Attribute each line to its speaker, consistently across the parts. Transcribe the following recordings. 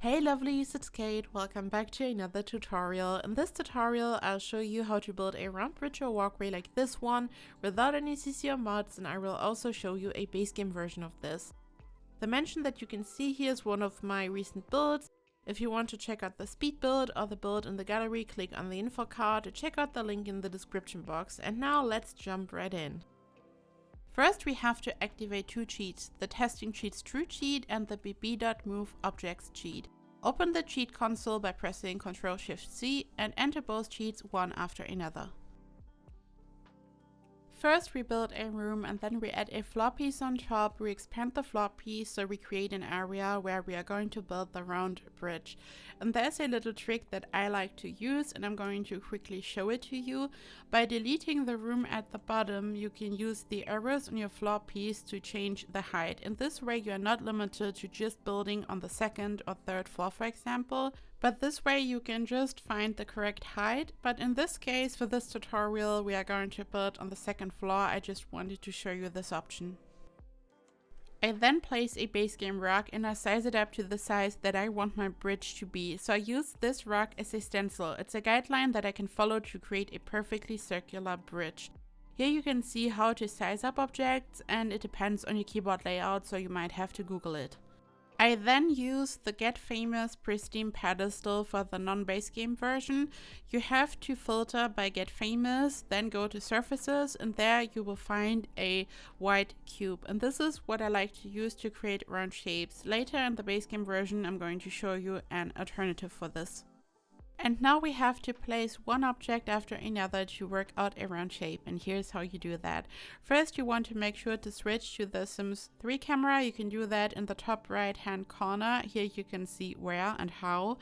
Speaker 1: Hey lovelies, it's Kate. Welcome back to another tutorial. In this tutorial, I'll show you how to build a round bridge or walkway like this one without any CC or mods, and I will also show you a base game version of this. The mansion that you can see here is one of my recent builds. If you want to check out the speed build or the build in the gallery, click on the info card to check out the link in the description box. And now let's jump right in. First, we have to activate two cheats, the testing cheats true cheat and the bb.move objects cheat. Open the cheat console by pressing Ctrl+Shift+C and enter both cheats one after another. First, we build a room and then we add a floor piece on top. We expand the floor piece so we create an area where we are going to build the round bridge. And there's a little trick that I like to use, and I'm going to quickly show it to you. By deleting the room at the bottom, you can use the arrows on your floor piece to change the height. In this way, you are not limited to just building on the second or third floor, for example. But this way you can just find the correct height. But in this case, for this tutorial, we are going to build on the second floor. I just wanted to show you this option. I then place a base game rock and I size it up to the size that I want my bridge to be. So I use this rock as a stencil. It's a guideline that I can follow to create a perfectly circular bridge. Here you can see how to size up objects, and it depends on your keyboard layout, so you might have to Google it. I then use the Get Famous Pristine Pedestal for the non-base game version. You have to filter by Get Famous, then go to Surfaces, and there you will find a white cube. And this is what I like to use to create round shapes. Later in the base game version, I'm going to show you an alternative for this. And now we have to place one object after another to work out a round shape, and here's how you do that. First, you want to make sure to switch to the Sims 3 camera. You can do that in the top right hand corner. Here you can see where and how.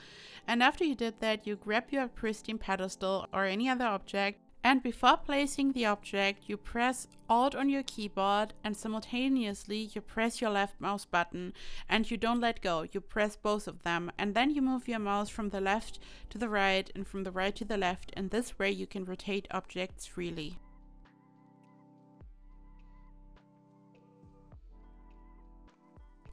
Speaker 1: And after you did that, you grab your pristine pedestal or any other object, and before placing the object, you press Alt on your keyboard and simultaneously you press your left mouse button, and you don't let go. You press both of them, and then you move your mouse from the left to the right and from the right to the left, and this way you can rotate objects freely.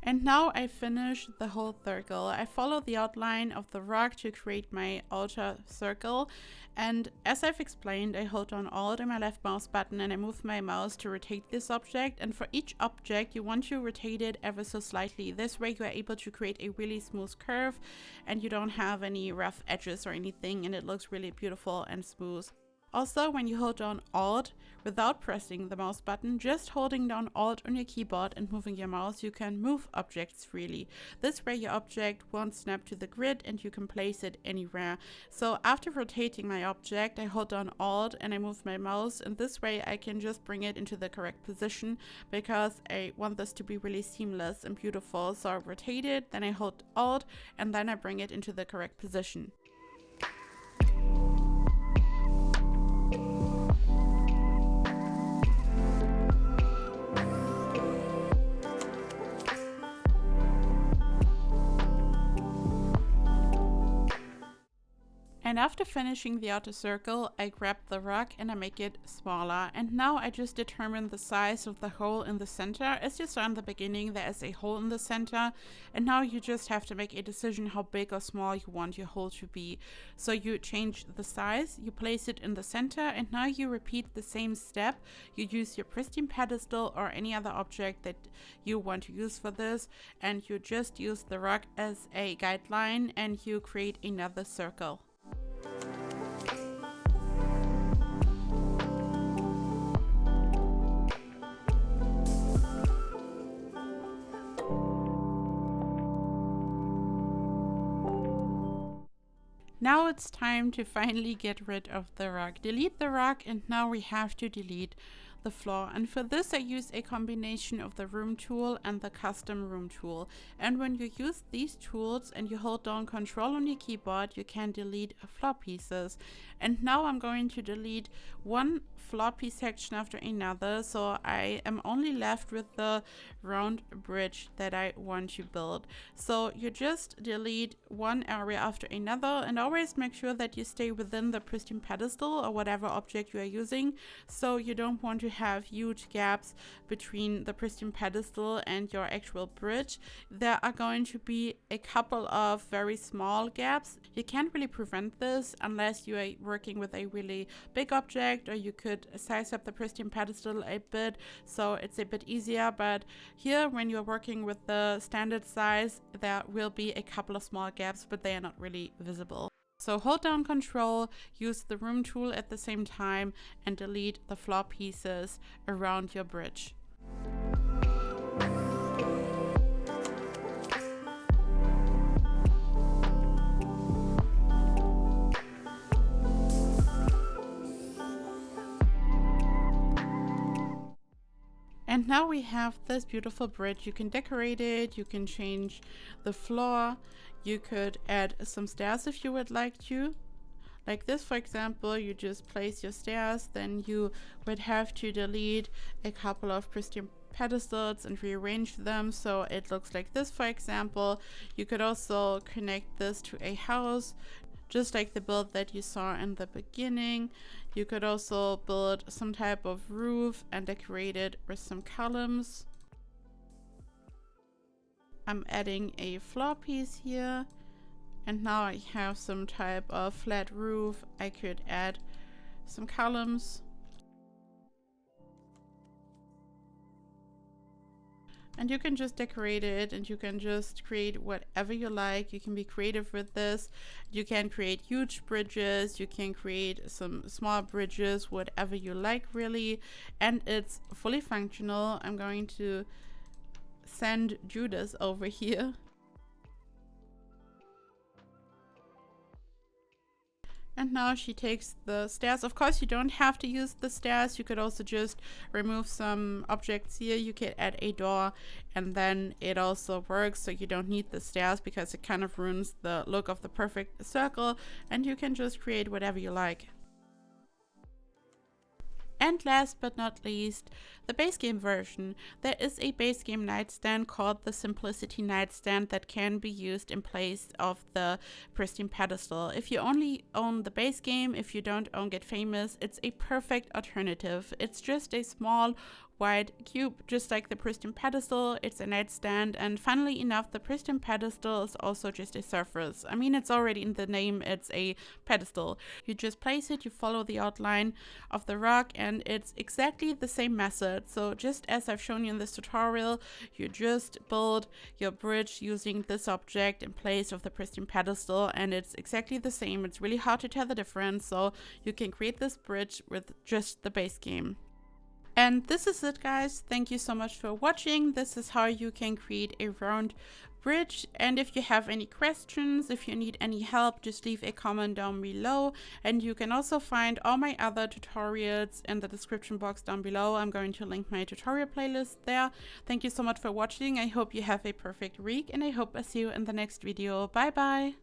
Speaker 1: And now I finish the whole circle. I follow the outline of the rock to create my outer circle. And as I've explained, I hold on Alt and my left mouse button and I move my mouse to rotate this object. And for each object, you want to rotate it ever so slightly. This way you are able to create a really smooth curve and you don't have any rough edges or anything, and it looks really beautiful and smooth. Also, when you hold down Alt without pressing the mouse button, just holding down Alt on your keyboard and moving your mouse, you can move objects freely. This way your object won't snap to the grid and you can place it anywhere. So after rotating my object, I hold down Alt and I move my mouse, and this way I can just bring it into the correct position because I want this to be really seamless and beautiful. So I rotate it, then I hold Alt, and then I bring it into the correct position. And after finishing the outer circle, I grab the rock and I make it smaller. And now I just determine the size of the hole in the center. As you saw in the beginning, there is a hole in the center. And now you just have to make a decision how big or small you want your hole to be. So you change the size, you place it in the center, and now you repeat the same step. You use your pristine pedestal or any other object that you want to use for this. And you just use the rock as a guideline and you create another circle. Now it's time to finally get rid of the rock. Delete the rock, and now we have to delete the floor. And for this I use a combination of the room tool and the custom room tool. And when you use these tools and you hold down Control on your keyboard, you can delete floor pieces. And now I'm going to delete one floor piece section after another, so I am only left with the round bridge that I want to build. So you just delete one area after another, and always make sure that you stay within the pristine pedestal or whatever object you are using, so you don't want to have huge gaps between the pristine pedestal and your actual bridge. There are going to be a couple of very small gaps. You can't really prevent this unless you are working with a really big object, or you could size up the pristine pedestal a bit so it's a bit easier. But here, when you're working with the standard size, there will be a couple of small gaps, but they are not really visible. So hold down Control, use the Room tool at the same time, and delete the floor pieces around your bridge. And now we have this beautiful bridge. You can decorate it, you can change the floor, you could add some stairs if you would like to. Like this, for example, you just place your stairs, then you would have to delete a couple of pristine pedestals and rearrange them so it looks like this, for example. You could also connect this to a house, just like the build that you saw in the beginning. You could also build some type of roof and decorate it with some columns. I'm adding a floor piece here, and now I have some type of flat roof. I could add some columns. And you can just decorate it, and you can just create whatever you like. You can be creative with this. You can create huge bridges, you can create some small bridges, whatever you like really. And it's fully functional. I'm going to send Judas over here. And now she takes the stairs. Of course, you don't have to use the stairs. You could also just remove some objects here. You could add a door, and then it also works. So you don't need the stairs because it kind of ruins the look of the perfect circle. And you can just create whatever you like. And last but not least, the base game version. There is a base game nightstand called the Simplicity Nightstand that can be used in place of the pristine pedestal. If you only own the base game, if you don't own Get Famous, it's a perfect alternative. It's just a small white cube, just like the pristine pedestal. It's a nightstand, and funnily enough, the pristine pedestal is also just a surface. I mean, it's already in the name, it's a pedestal. You just place it, you follow the outline of the rock, and it's exactly the same method. So just as I've shown you in this tutorial, you just build your bridge using this object in place of the pristine pedestal, and it's exactly the same. It's really hard to tell the difference, so you can create this bridge with just the base game. And this is it, guys. Thank you so much for watching. This is how you can create a round bridge. And if you have any questions, if you need any help, just leave a comment down below. And you can also find all my other tutorials in the description box down below. I'm going to link my tutorial playlist there. Thank you so much for watching. I hope you have a perfect week, and I hope I see you in the next video. Bye bye.